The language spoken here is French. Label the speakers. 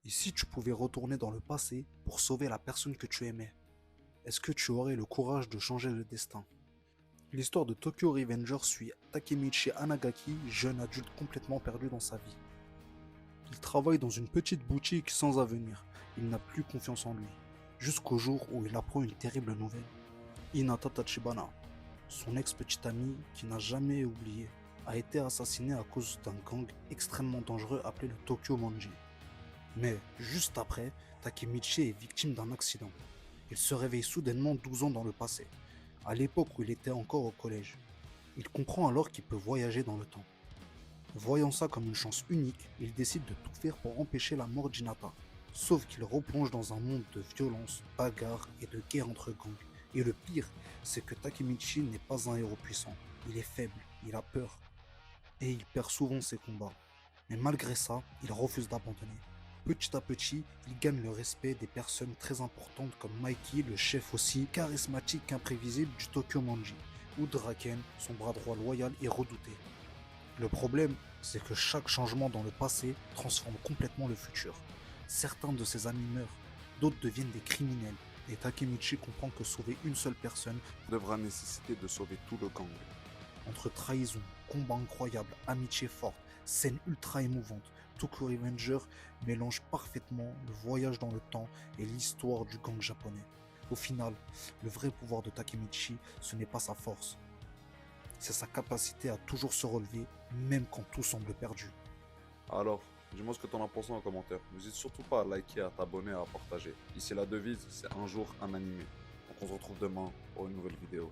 Speaker 1: Et si tu pouvais retourner dans le passé pour sauver la personne que tu aimais, est-ce que tu aurais le courage de changer le destin? L'histoire de Tokyo Revenger suit Takemichi Anagaki, jeune adulte complètement perdu dans sa vie. Il travaille dans une petite boutique sans avenir. Il n'a plus confiance en lui. Jusqu'au jour où il apprend une terrible nouvelle. Hinata Tachibana, son ex-petite amie qui n'a jamais oublié, a été assassinée à cause d'un gang extrêmement dangereux appelé le Tokyo Manji. Mais juste après, Takemichi est victime d'un accident. Il se réveille soudainement 12 ans dans le passé, à l'époque où il était encore au collège. Il comprend alors qu'il peut voyager dans le temps. Voyant ça comme une chance unique, il décide de tout faire pour empêcher la mort d'Hinata. Sauf qu'il replonge dans un monde de violence, bagarres et de guerre entre gangs. Et le pire, c'est que Takemichi n'est pas un héros puissant. Il est faible, il a peur. Et il perd souvent ses combats. Mais malgré ça, il refuse d'abandonner. Petit à petit, il gagne le respect des personnes très importantes comme Mikey, le chef aussi charismatique qu'imprévisible du Tokyo Manji, ou Draken, son bras droit loyal et redouté. Le problème, c'est que chaque changement dans le passé transforme complètement le futur. Certains de ses amis meurent, d'autres deviennent des criminels, et Takemichi comprend que sauver une seule personne devra nécessiter de sauver tout le gang. Entre trahison, combat incroyable, amitié forte, scène ultra émouvante, Tokyo Revenger mélange parfaitement le voyage dans le temps et l'histoire du gang japonais. Au final, le vrai pouvoir de Takemichi, ce n'est pas sa force, c'est sa capacité à toujours se relever, même quand tout semble perdu.
Speaker 2: Alors, dis-moi ce que t'en as pensé en commentaire. N'hésite surtout pas à liker, à t'abonner, à partager. Ici la devise, c'est un jour un animé. Donc on se retrouve demain pour une nouvelle vidéo.